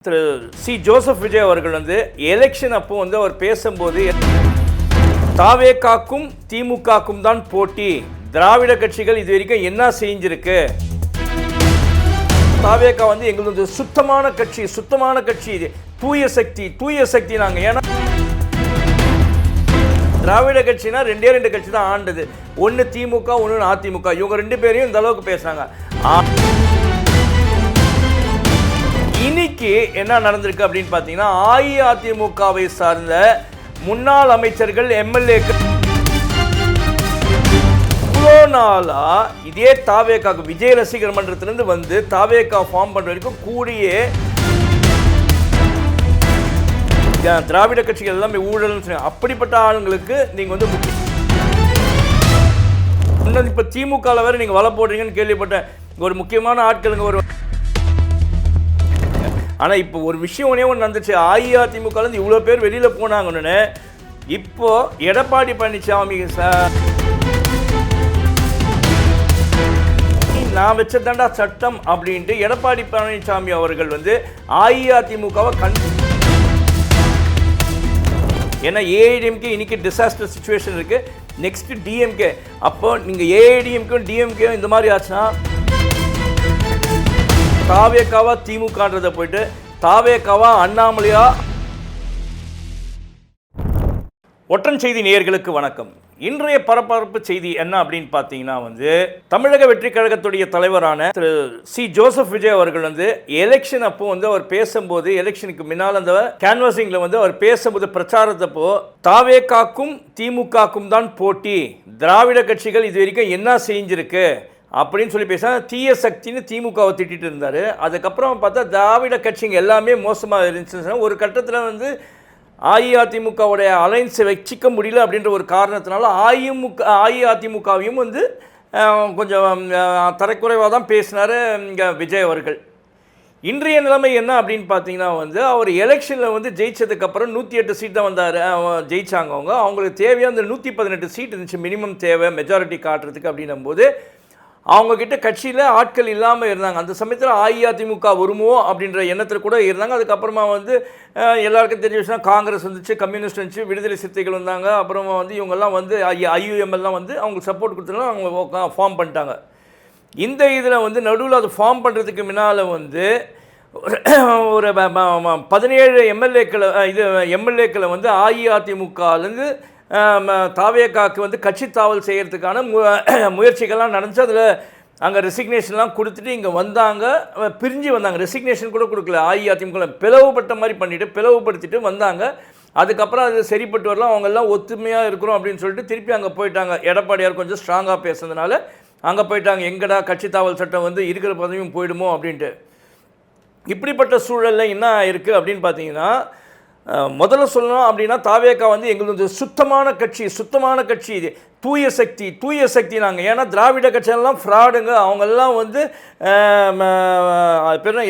திரு C Joseph Vijay அவர்கள் election அப்போ அவர் பேசும்போது தாவேகாக்கும் திமுகக்கும் தான் போட்டி, திராவிட கட்சிகள் இது வரைக்கும் என்ன செஞ்சிருக்கு, தாவேகா எங்களுக்கு சுத்தமான கட்சி தூய சக்தி நாங்க. ஏன்னா திராவிட கட்சினா ரெண்டு கட்சி தான் ஆண்டது, ஒன்னு திமுக ஒன்னு அதிமுக. இவங்க ரெண்டு பேரையும் இந்த அளவுக்கு பேசுறாங்க. இன்னைக்கு என்ன நடந்திருக்கு அப்படின்னு பார்த்தீங்கன்னா, அஇஅதிமுகவை சார்ந்த முன்னாள் அமைச்சர்கள் எம்எல்ஏக்கள் இவ்வளோ நாளா இதே தாவேகா விஜய் ரசிகர் மன்றத்திலிருந்து தாவேகா ஃபார்ம் பண்ற வரைக்கும் கூடியே திராவிட கட்சிகள் எல்லாமே ஊழல்னு சொன்னாங்க. அப்படிப்பட்ட ஆளுங்களுக்கு நீங்க இப்ப திமுக வேற நீங்க வலை போடுறீங்கன்னு கேள்விப்பட்டேன். ஒரு முக்கியமான ஆட்களுங்க ஒரு ஆனால் இப்போ ஒரு விஷயம் ஒன்று நடந்துச்சு. அஇஅதிமுகலேருந்து இவ்வளோ பேர் வெளியில் போனாங்கன்னு இப்போ எடப்பாடி பழனிசாமி சார் நான் வச்சதாண்டா சட்டம் அப்படின்ட்டு எடப்பாடி பழனிசாமி அவர்கள் அஇஅதிமுகவை ஏன்னா ஏஐடிஎம்கே இன்னைக்கு டிசாஸ்டர் சுச்சுவேஷன் இருக்குது. Next DMK. அப்போ நீங்கள் ஏஐடிஎம்கே டிஎம்கே இந்த மாதிரி ஆச்சுன்னா தாவேகாவா திமுகன்றதை போயிட்டு தாவேகாவா அண்ணாமலையா. ஒற்றன் செய்தி நேயர்களுக்கு வணக்கம். இன்றைய பரபரப்பு செய்தி என்ன அப்படின்னு பார்த்தீங்கன்னா, தமிழக வெற்றி கழகத்துடைய தலைவரான திரு சி ஜோசப் விஜய் அவர்கள் எலெக்ஷன் அப்போ அவர் பேசும்போது, எலெக்ஷனுக்கு முன்னால் அந்த கேன்வாசிங்ல அவர் பேசும்போது பிரச்சாரத்தப்போ தாவேகாக்கும் திமுகக்கும் தான் போட்டி, திராவிட கட்சிகள் இது வரைக்கும் என்ன செஞ்சிருக்கு அப்படின்னு சொல்லி பேச தீய சக்தின்னு திமுகவை திட்டிட்டு இருந்தார். அதுக்கப்புறம் பார்த்தா திராவிட கட்சிங்க எல்லாமே மோசமாக இருந்துச்சுன்னு ஒரு கட்டத்தில் அஇஅதிமுகவுடைய அலைன்ஸை வச்சிக்க முடியல அப்படின்ற ஒரு காரணத்தினால அஇஅதிமுகவையும் கொஞ்சம் தரக்குறைவாக தான் பேசினார் இங்கே விஜய் அவர்கள். இன்றைய நிலைமை என்ன அப்படின்னு பார்த்தீங்கன்னா, அவர் எலெக்ஷனில் ஜெயிச்சதுக்கப்புறம் 108 சீட் தான் ஜெயிச்சாங்க. அவங்களுக்கு தேவையான அந்த 118 சீட் இருந்துச்சு மினிமம் தேவை மெஜாரிட்டி காட்டுறதுக்கு. அப்படின்னும் போது அவங்கக்கிட்ட கட்சியில் ஆட்கள் இல்லாமல் இருந்தாங்க. அந்த சமயத்தில் அஇஅதிமுக வருமோ அப்படின்ற எண்ணத்தில் கூட இருந்தாங்க. அதுக்கப்புறமா எல்லாருக்கும் தெரிஞ்ச விஷயம், காங்கிரஸ் வந்துச்சு, கம்யூனிஸ்ட் வந்துச்சு, விடுதலை சிறுத்தைகள் வந்தாங்க. அப்புறமா இவங்கெல்லாம் ஐயுஎம்எல்லாம் அவங்களுக்கு சப்போர்ட் கொடுத்தனால அவங்க ஃபார்ம் பண்ணிட்டாங்க. இந்த இதில் நடுவில் அது ஃபார்ம் பண்ணுறதுக்கு முன்னால் ஒரு 17 எம்எல்ஏக்களை அஇஅதிமுகலேருந்து தாவேகாவுக்கு கட்சி தாவல் செய்கிறதுக்கான முயற்சிகள்லாம் நடந்துச்சு. அதில் அங்கே ரெசிக்னேஷன்லாம் கொடுத்துட்டு இங்கே வந்தாங்க, பிரிஞ்சு வந்தாங்க. ரெசிக்னேஷன் கூட கொடுக்கல, அஇஅதிமுக பிளவுபட்ட மாதிரி பிளவுபடுத்திட்டு வந்தாங்க. அதுக்கப்புறம் அது சரிப்பட்டு வரலாம், அவங்கெல்லாம் ஒத்துமையாக இருக்கிறோம் அப்படின்னு சொல்லிட்டு திருப்பி அங்கே போயிட்டாங்க. எடப்பாடியார் கொஞ்சம் ஸ்ட்ராங்காக பேசுனதுனால அங்கே போயிட்டாங்க. எங்கடா கட்சி தாவல் சட்டம் இருக்கிற பதவியும் போயிடுமோ அப்படின்ட்டு. இப்படிப்பட்ட சூழலில் என்ன இருக்குது அப்படின்னு பார்த்தீங்கன்னா, முதல்ல சொல்லணும் அப்படின்னா தாவேகா எங்களுக்கு சுத்தமான கட்சி தூய சக்தி நாங்கள். ஏன்னா திராவிட கட்சியெல்லாம் ஃப்ராடுங்க, அவங்கெல்லாம்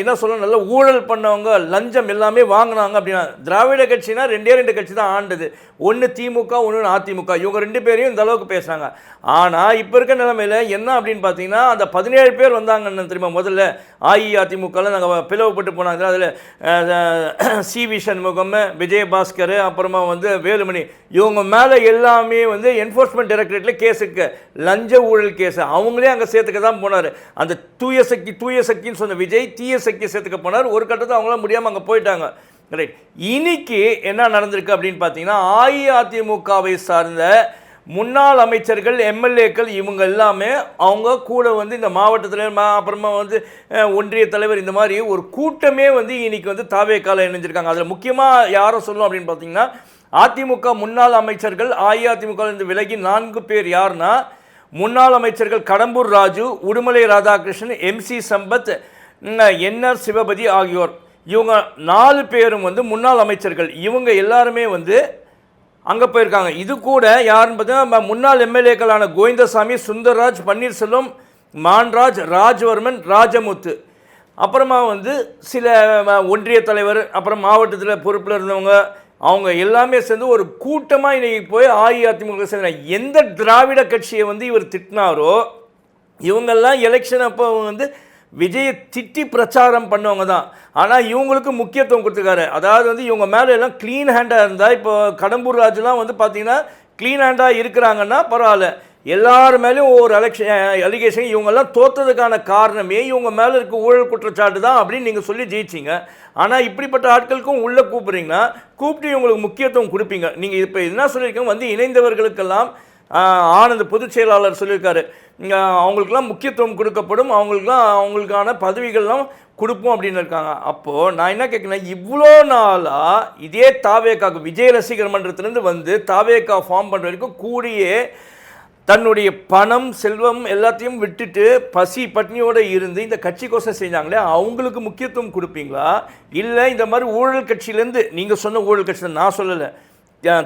என்ன சொல்லணும், நல்லா ஊழல் பண்ணவங்க, லஞ்சம் எல்லாமே வாங்கினாங்க அப்படின்னா. திராவிட கட்சினா ரெண்டு கட்சி தான் ஆண்டது, ஒன்று திமுக ஒன்று அதிமுக. இவங்க ரெண்டு பேரையும் இந்த அளவுக்கு பேசுகிறாங்க. ஆனால் இப்போ இருக்க நிலைமையில் என்ன அப்படின்னு பார்த்தீங்கன்னா, அந்த 17 பேர் வந்தாங்கன்னு தெரியுமா, முதல்ல அஇஅதிமுகவில் நாங்கள் பிளவுபட்டு போனாங்க. அதில் சிவி சண்முகம், விஜயபாஸ்கர், அப்புறமா வேலுமணி, இவங்க மேலே எல்லாமே என்ஃபோர்ஸ்மெண்ட் டைரக்டரேட்டில் கேஸுக்கு லஞ்ச ஊழல் கேஸ். அவங்களே அங்கே சேர்த்துக்க தான் போனார். அந்த தூய சக்தின்னு சொன்ன விஜய் தீய சக்தி சேர்த்துக்க போனார். ஒரு கட்டத்தில் அவங்களாம் முடியாமல் அங்கே போயிட்டாங்க. ரைட். இன்னைக்கு என்ன நடந்திருக்கு அப்படின்னு பார்த்தீங்கன்னா, அஇஅதிமுகவை சார்ந்த முன்னாள் அமைச்சர்கள் எம்எல்ஏக்கள் இவங்க எல்லாமே அவங்க கூட இந்த மாவட்டத்தில் அப்புறமா ஒன்றிய தலைவர் இந்த மாதிரி ஒரு கூட்டமே இன்னைக்கு தாவேகால இணைஞ்சிருக்காங்க. அதில் முக்கியமாக யாரை சொல்லணும் அப்படின்னு பார்த்தீங்கன்னா, அதிமுக முன்னாள் அமைச்சர்கள் அஇஅதிமுக விலகி 4 பேர். யாருன்னா, முன்னாள் அமைச்சர்கள் கடம்பூர் ராஜு, உடுமலை ராதாகிருஷ்ணன், எம்சி சம்பத், என்ஆர் சிவபதி ஆகியோர். இவங்க 4 பேரும் முன்னாள் அமைச்சர்கள். இவங்க எல்லாருமே அங்கே போயிருக்காங்க. இது கூட யாருன்னு பார்த்தீங்கன்னா, முன்னாள் எம்எல்ஏக்களான கோவிந்தசாமி, சுந்தர்ராஜ், பன்னீர்செல்வம், மான்ராஜ், ராஜ்வர்மன், ராஜமுத்து, அப்புறமா சில ஒன்றிய தலைவர், அப்புறம் மாவட்டத்தில் பொறுப்பில் இருந்தவங்க, அவங்க எல்லாமே சேர்ந்து ஒரு கூட்டமாக இன்றைக்கி போய் அஇஅதிமுக சேர்ந்த எந்த திராவிட கட்சியை இவர் திட்டினாரோ இவங்கெல்லாம் எலெக்ஷன் அப்போ விஜயை திட்டி பிரச்சாரம் பண்ணவங்க தான். ஆனால் இவங்களுக்கு முக்கியத்துவம் கொடுத்துருக்காரு. அதாவது வந்து இவங்க மேலே எல்லாம் க்ளீன் ஹேண்டாக இருந்தால், இப்போ கடம்பூர் ராஜுலாம் வந்து பார்த்தீங்கன்னா க்ளீன் ஹேண்டாக இருக்கிறாங்கன்னா பரவாயில்ல, எல்லார் மேலேயும் ஒரு அலிகேஷன். இவங்கெல்லாம் தோற்றதுக்கான காரணமே இவங்க மேலே இருக்க ஊழல் குற்றச்சாட்டு தான் அப்படின்னு நீங்கள் சொல்லி ஜெயிச்சிங்க. ஆனால் இப்படிப்பட்ட ஆட்களுக்கும் உள்ளே கூப்பிட்றீங்கன்னா கூப்பிட்டு இவங்களுக்கு முக்கியத்துவம் கொடுப்பீங்க. நீங்கள் இப்போ என்ன சொல்லியிருக்கீங்க, வந்து இணைந்தவர்களுக்கெல்லாம் ஆனந்த் பொதுச் செயலாளர் சொல்லியிருக்காரு, அவங்களுக்கெல்லாம் முக்கியத்துவம் கொடுக்கப்படும், அவங்களுக்கான பதவிகள்லாம் கொடுப்போம் அப்படின்னு இருக்காங்க. அப்போது நான் என்ன கேட்குறேன், இவ்வளோ நாளாக இதே தாவேக்காவுக்கு விஜய் ரசிகர் மன்றத்திலேருந்து வந்து தாவேக்கா ஃபார்ம் பண்ணுற வரைக்கும் கூடியே தன்னுடைய பணம் செல்வம் எல்லாத்தையும் விட்டுட்டு பசி பட்னியோடு இருந்து இந்த கட்சிக்கோசம் செஞ்சாங்களே, அவங்களுக்கு முக்கியத்துவம் கொடுப்பீங்களா? இல்லை இந்த மாதிரி ஊழல் கட்சியிலேருந்து, நீங்கள் சொன்ன ஊழல் கட்சி தான், நான் சொல்லலை,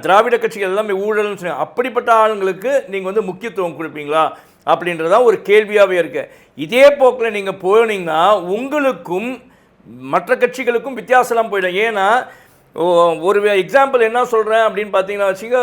திராவிட கட்சிகள் எல்லாமே ஊழல்னு சொன்னாங்க, அப்படிப்பட்ட ஆளுங்களுக்கு நீங்கள் வந்து முக்கியத்துவம் கொடுப்பீங்களா அப்படின்றதான் ஒரு கேள்வியாகவே இருக்கு. இதே போக்கில் நீங்கள் போனீங்கன்னா உங்களுக்கும் மற்ற கட்சிகளுக்கும் வித்தியாசம்லாம் போயிடும். ஏன்னா ஒரு எக்ஸாம்பிள் என்ன சொல்கிறேன் அப்படின்னு பார்த்தீங்கன்னா வச்சுங்க,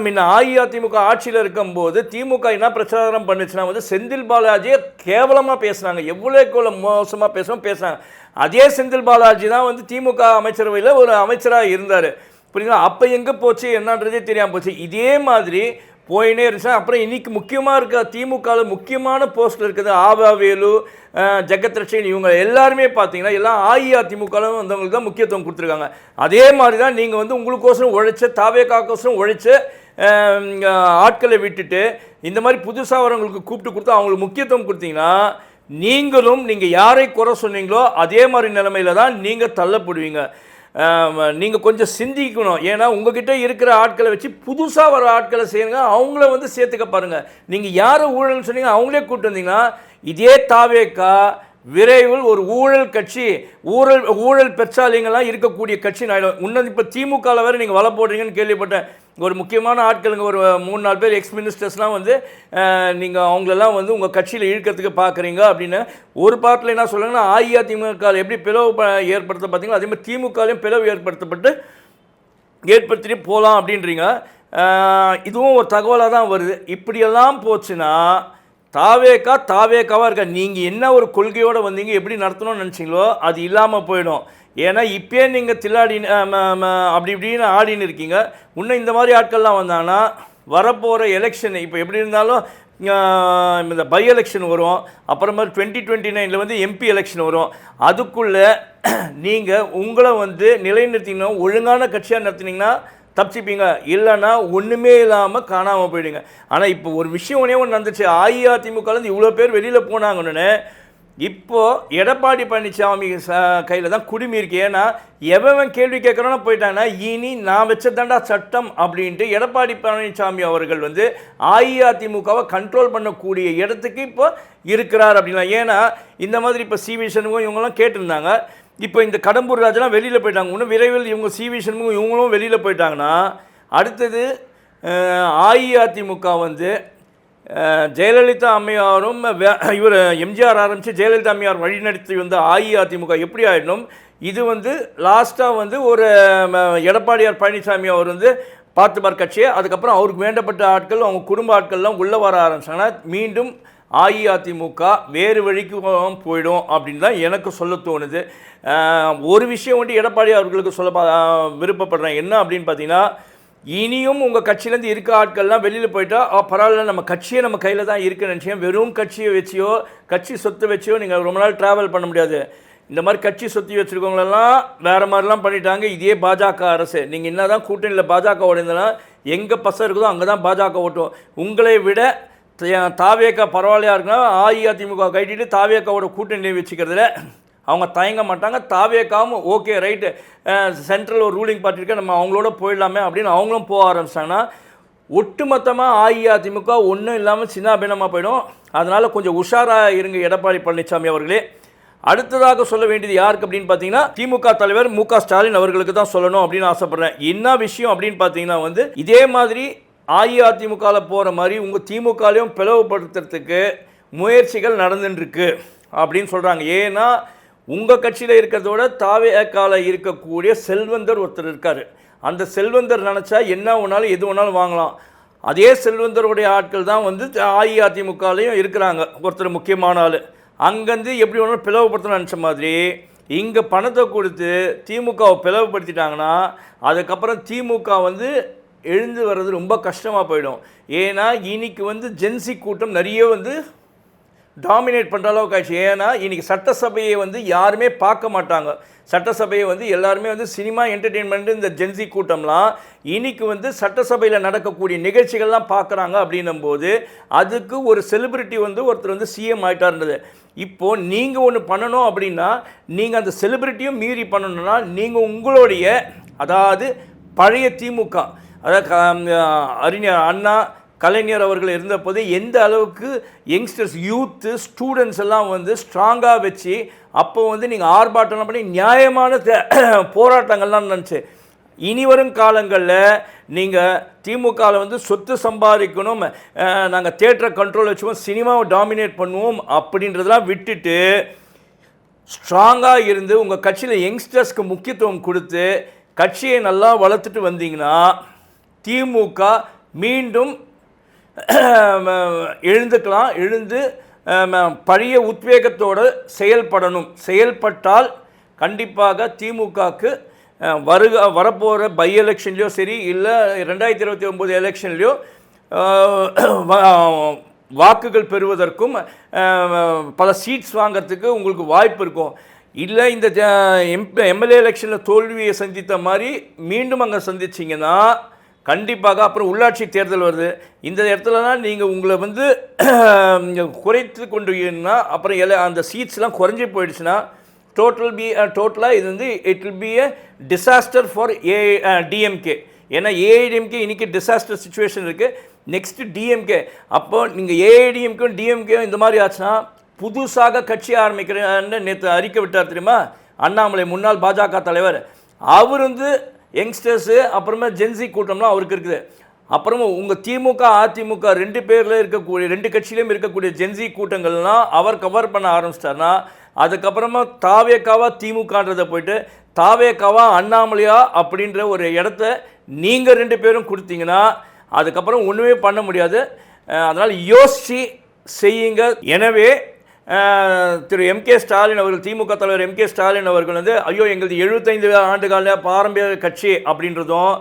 முன்ன அஇஅதிமுக ஆட்சியில் இருக்கும்போது திமுக என்ன பிரச்சாரம் பண்ணுச்சுன்னா வந்து செந்தில் பாலாஜியை கேவலமாக பேசுனாங்க, எவ்வளோக்கு மோசமாக பேசுகிறாங்க. அதே செந்தில் பாலாஜி தான் வந்து திமுக அமைச்சரவையில் ஒரு அமைச்சராக இருந்தார், புரியுங்களா? அப்போ எங்கே போச்சு என்னன்றதே தெரியாமல் போச்சு. இதே மாதிரி போயினே இருந்துச்சு. அப்புறம் இன்றைக்கி முக்கியமாக இருக்க திமுகவில் முக்கியமான போஸ்ட்டில் இருக்குது ஆவாவேலு, ஜெகத் ரட்சகன், இவங்க எல்லாருமே பார்த்தீங்கன்னா எல்லாம் அஇஅதிமுகவில் வந்தவங்களுக்கு தான் முக்கியத்துவம் கொடுத்துருக்காங்க. அதே மாதிரி தான் நீங்கள் வந்து உங்களுக்கோசரம் உழைச்ச தாவேக்காக்கோசரம் உழைச்ச ஆட்களை விட்டுட்டு இந்த மாதிரி புதுசாக வரவங்களுக்கு கூப்பிட்டு கொடுத்து அவங்களுக்கு முக்கியத்துவம் கொடுத்தீங்கன்னா நீங்கள் யாரை குறை சொன்னீங்களோ அதே மாதிரி நிலைமையில் தான் நீங்கள் தள்ளப்படுவீங்க. நீங்கள் கொஞ்சம் சிந்திக்கணும். ஏன்னா உங்ககிட்ட இருக்கிற ஆட்களை வச்சு புதுசாக வர ஆட்களை செய்யுங்க, அவங்கள வந்து சேர்த்துக்க பாருங்கள். நீங்கள் யாரை ஊழல்னு சொன்னீங்க அவங்களே கூப்பிட்டு வந்தீங்கன்னா இதே தாவேக்கா விரைவில் ஒரு ஊழல் கட்சி, ஊழல் பெற்றாலிங்கெல்லாம் இருக்கக்கூடிய கட்சி ஆகிடும். இன்னும் இப்போ திமுகவில் வேறு நீங்கள் வலை போடுறீங்கன்னு கேள்விப்பட்டேன். ஒரு முக்கியமான ஆட்களுங்க ஒரு 3-4 பேர் எக்ஸ் மினிஸ்டர்ஸ்லாம் வந்து நீங்கள் அவங்களெல்லாம் வந்து உங்கள் கட்சியில் இழுக்கிறதுக்கு பார்க்குறீங்க அப்படின்னு ஒரு பார்ட்டில் என்ன சொல்லுங்கன்னா, அஇஅதிமுக எப்படி பிளவு ஏற்படுத்த பார்த்தீங்களா, அதே மாதிரி திமுகலையும் பிளவு ஏற்படுத்திட்டு போகலாம் அப்படின்றீங்க. இதுவும் ஒரு தகவலாக தான் வருது. இப்படியெல்லாம் போச்சுன்னா தாவேக்காவாக இருக்கா. நீங்கள் என்ன ஒரு கொள்கையோடு வந்தீங்க, எப்படி நடத்தணும்னு நினச்சிங்களோ அது இல்லாமல் போயிடும். ஏன்னா இப்போயே நீங்கள் தில்லாடி அப்படி இப்படின்னு ஆடின்னு இருக்கீங்க. இன்னும் இந்த மாதிரி ஆட்கள்லாம் வந்தாங்கன்னா வரப்போகிற எலெக்ஷன் இப்போ எப்படி இருந்தாலும் இந்த பை எலெக்ஷன் வரும், அப்புறமா 2029 வந்து எம்பி எலெக்ஷன் வரும். அதுக்குள்ளே நீங்கள் உங்களை வந்து நிலைநிறுத்திங்கன்னா ஒழுங்கான கட்சியாக நடத்தினீங்கன்னா தப்பிச்சிப்பீங்க, இல்லைன்னா ஒன்றுமே இல்லாமல் காணாமல் போயிடுங்க. ஆனால் இப்போ ஒரு விஷயம் ஒன்று நடந்துச்சு, அஇஅதிமுகலேருந்து இவ்வளோ பேர் வெளியில் போனாங்கன்னு இப்போது எடப்பாடி பழனிசாமி கையில் தான் குடுமி இருக்கு. ஏன்னா எவன் கேள்வி கேட்குறோன்னா போயிட்டாங்கன்னா இனி நான் வச்சதாண்டா சட்டம் அப்படின்ட்டு எடப்பாடி பழனிசாமி அவர்கள் வந்து அஇஅதிமுகவை கண்ட்ரோல் பண்ணக்கூடிய இடத்துக்கு இப்போ இருக்கிறார் அப்படின்னா. ஏன்னா இந்த மாதிரி இப்போ சி வி சண்முகம் இவங்கெல்லாம் கேட்டிருந்தாங்க, இப்போ இந்த கடம்பூர் ராஜெல்லாம் வெளியில் போயிட்டாங்க. இன்னும் விரைவில் இவங்க சி வி சண்முகம் இவங்களும் வெளியில் போயிட்டாங்கன்னா அடுத்தது அஇஅதிமுக வந்து ஜெயலலிதா அம்மையாரும் இவர் எம்ஜிஆர் ஆரம்பித்து ஜெயலலிதா அம்மையார் வழிநடத்தி வந்த அஇஅதிமுக எப்படி ஆகிடணும், இது வந்து லாஸ்ட்டாக வந்து ஒரு எடப்பாடியார் பழனிசாமி அவர் வந்து பார்த்துப்பார் கட்சியை, அதுக்கப்புறம் அவருக்கு வேண்டப்பட்ட ஆட்கள் அவங்க குடும்ப ஆட்கள்லாம் உள்ளே வர ஆரம்பிச்சாங்கன்னா மீண்டும் அஇஅதிமுக வேறு வழிக்கு போயிடும் அப்படின்னு தான் எனக்கு சொல்ல தோணுது. ஒரு விஷயம் வந்து எடப்பாடி அவர்களுக்கு சொல்ல விருப்பப்படுறேன், என்ன அப்படின்னு பார்த்தீங்கன்னா, இனியும் உங்கள் கட்சியிலேருந்து இருக்க ஆட்கள்லாம் வெளியில் போயிட்டா பரவாயில்ல, நம்ம கட்சியை நம்ம கையில் தான் இருக்குன்னு நினச்சேன். வெறும் கட்சியை வச்சியோ கட்சி சொத்து வச்சியோ நீங்கள் ரொம்ப நாள் ட்ராவல் பண்ண முடியாது. இந்த மாதிரி கட்சி சொத்து வச்சுருக்கவங்களெல்லாம் வேறு மாதிரிலாம் பண்ணிட்டாங்க இதே பாஜக அரசு. நீங்கள் என்ன தான் கூட்டணியில் பாஜக ஓடினா எங்கே பசம் இருக்குதோ அங்கே தான் பாஜக ஓட்டும். உங்களை விட தாவேக்கா பரவாயில்லையா இருக்குன்னா அஇஅதிமுக கைட்டிட்டு தாவேக்காவோட கூட்டணியை வச்சுக்கிறதுல அவங்க தயங்க மாட்டாங்க. தாவேக்காவும் ஓகே ரைட்டு, சென்ட்ரல் ஒரு ரூலிங் பார்ட்டி இருக்க, நம்ம அவங்களோட போயிடலாமே அப்படின்னு அவங்களும் போக ஆரம்பிச்சிட்டாங்கன்னா ஒட்டுமொத்தமாக அஇஅதிமுக ஒன்றும் இல்லாமல் சின்ன அபிநமாக போயிடும். அதனால் கொஞ்சம் உஷாராக இருங்க எடப்பாடி பழனிசாமி அவர்களே. அடுத்ததாக சொல்ல வேண்டியது யாருக்கு அப்படின்னு பார்த்தீங்கன்னா, திமுக தலைவர் மு.க. ஸ்டாலின் அவர்களுக்கு தான் சொல்லணும் அப்படின்னு ஆசைப்பட்றேன். என்ன விஷயம் அப்படின்னு பார்த்தீங்கன்னா வந்து இதே மாதிரி அஇஅதிமுகவில் போகிற மாதிரி உங்கள் திமுகலையும் பிளவுபடுத்துறதுக்கு முயற்சிகள் நடந்துட்டுருக்கு அப்படின்னு சொல்கிறாங்க. ஏன்னா உங்கள் கட்சியில் இருக்கிறதோட தாவேக்கால இருக்கக்கூடிய செல்வந்தர் ஒருத்தர் இருக்கார். அந்த செல்வந்தர் நினச்சா என்ன வேணாலும் எது வேணாலும் வாங்கலாம். அதே செல்வந்தருடைய ஆட்கள் தான் வந்து அஇஅதிமுகலையும் இருக்கிறாங்க, ஒருத்தர் முக்கியமான ஆள். அங்கேருந்து எப்படி ஒன்று பிளவுபடுத்தணும்னு நினச்ச மாதிரி இங்கே பணத்தை கொடுத்து திமுகவை பிளவுபடுத்திட்டாங்கன்னா அதுக்கப்புறம் திமுக வந்து எழுந்து வர்றது ரொம்ப கஷ்டமாக போயிடும். ஏன்னா இன்னைக்கு வந்து ஜென்சி கூட்டம் நிறைய வந்து டாமினேட் பண்ணுற அளவுக்கு ஆயிடுச்சு. ஏன்னா இன்றைக்கி சட்டசபையை வந்து யாருமே பார்க்க மாட்டாங்க. சட்டசபையை வந்து எல்லாருமே வந்து சினிமா என்டர்டெயின்மெண்ட்டு இந்த ஜென்சி கூட்டம்லாம் இன்றைக்கி வந்து சட்டசபையில் நடக்கக்கூடிய நிகழ்ச்சிகள்லாம் பார்க்குறாங்க. அப்படின்னும் போது அதுக்கு ஒரு செலிப்ரிட்டி வந்து ஒருத்தர் வந்து சிஎம் ஆகிட்டார்ன்றது. இப்போது நீங்கள் ஒன்று பண்ணணும் அப்படின்னா நீங்கள் அந்த செலிப்ரிட்டியும் மீறி பண்ணணுன்னா நீங்கள் உங்களுடைய அதாவது பழைய திமுக அதாவது அறிஞர் அண்ணா கலைஞர் அவர்கள் இருந்தபோது எந்த அளவுக்கு யங்ஸ்டர்ஸ் யூத்து ஸ்டூடெண்ட்ஸ் எல்லாம் வந்து ஸ்ட்ராங்காக வச்சு அப்போ வந்து நீங்கள் ஆர்ப்பாட்டம் பண்ணி நியாயமான போராட்டங்கள்லாம் நினச்சி இனி வரும் காலங்களில் நீங்கள் திமுகவில் வந்து சொத்து சம்பாதிக்கணும், நாங்கள் தியேட்டரை கண்ட்ரோல் வச்சுவோம், சினிமாவை டாமினேட் பண்ணுவோம் அப்படின்றதெல்லாம் விட்டுட்டு ஸ்ட்ராங்காக இருந்து உங்கள் கட்சியில் யங்ஸ்டர்ஸ்க்கு முக்கியத்துவம் கொடுத்து கட்சியை நல்லா வளர்த்துட்டு வந்தீங்கன்னா திமுக மீண்டும் எழுந்து பழைய உத்வேகத்தோடு செயல்பட்டால் கண்டிப்பாக திமுகவுக்கு வரப்போகிற பை எலெக்ஷன்லையோ சரி இல்லை 2029 எலெக்ஷன்லையோ வாக்குகள் பெறுவதற்கும் பல சீட்ஸ் வாங்கிறதுக்கு உங்களுக்கு வாய்ப்பு இருக்கும். இல்லை இந்த எம்எல்ஏ எலெக்ஷனில் தோல்வியை சந்தித்த மாதிரி மீண்டும் அங்கே சந்திச்சிங்கன்னா கண்டிப்பாக அப்புறம் உள்ளாட்சி தேர்தல் வருது. இந்த இடத்துலலாம் நீங்கள் உங்களை வந்து குறைத்து கொண்டீங்கன்னா அப்புறம் அந்த சீட்ஸ்லாம் குறைஞ்சி போயிடுச்சுன்னா டோட்டலாக இது வந்து it will be a disaster for DMK. ஏன்னா ஏஐடிஎம்கே இன்றைக்கி டிசாஸ்டர் சுச்சுவேஷன் இருக்குது. Next DMK. அப்போது நீங்கள் ஏஐடிஎம்கேவும் டிஎம்கேவும் இந்த மாதிரி ஆச்சுன்னா புதுசாக கட்சி ஆரம்பிக்கிறேன்னு நேற்று அறிக்கை விட்டார் தெரியுமா அண்ணாமலை, முன்னாள் பாஜக தலைவர். அவர் வந்து யங்ஸ்டர்ஸு அப்புறமா ஜென்சி கூட்டம்லாம் அவருக்கு இருக்குது. அப்புறமா உங்கள் திமுக அதிமுக ரெண்டு பேரில் இருக்கக்கூடிய ரெண்டு கட்சியிலையும் இருக்கக்கூடிய ஜென்சி கூட்டங்கள்லாம் அவர் கவர் பண்ண ஆரம்பிச்சிட்டார்னா அதுக்கப்புறமா தாவேக்காவா திமுகன்றதை போயிட்டு தாவேக்காவா அண்ணாமலையா அப்படின்ற ஒரு இடத்த நீங்கள் ரெண்டு பேரும் கொடுத்தீங்கன்னா அதுக்கப்புறம் ஒன்றுமே பண்ண முடியாது. அதனால் யோசித்து செய்யுங்க. எனவே திரு எம்கே ஸ்டாலின் அவர்கள், திமுக தலைவர் எம்கே ஸ்டாலின் அவர்கள் வந்து ஐயோ எங்களது 75 ஆண்டுகால பாரம்பரிய கட்சி அப்படின்றதும்,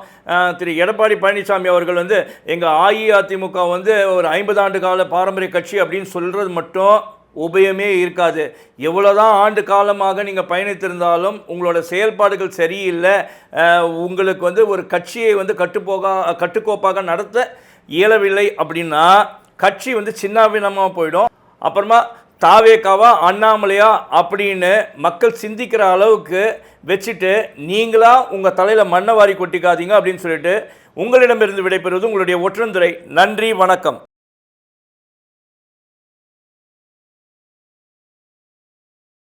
திரு எடப்பாடி பழனிசாமி அவர்கள் வந்து எங்கள் அஇஅதிமுக வந்து ஒரு 50 ஆண்டு கால பாரம்பரிய கட்சி அப்படின்னு சொல்கிறது மட்டும் உபயமே இருக்காது. எவ்வளோதான் ஆண்டு காலமாக நீங்கள் பயணித்திருந்தாலும் உங்களோட செயல்பாடுகள் சரியில்லை, உங்களுக்கு வந்து ஒரு கட்சியை வந்து கட்டுக்கோப்பாக நடத்த இயலவில்லை அப்படின்னா கட்சி வந்து சின்னாபின்னமாக போயிடும். அப்புறமா தாவேக்காவா அண்ணாமலையா அப்படின்னு மக்கள் சிந்திக்கிற அளவுக்கு வச்சுட்டு நீங்களா உங்கள் தலையில் மண்ணை வாரி கொட்டிக்காதீங்க அப்படின்னு சொல்லிட்டு உங்களிடமிருந்து விடைபெறுவது உங்களுடைய ஒற்றந்துரை. நன்றி, வணக்கம்.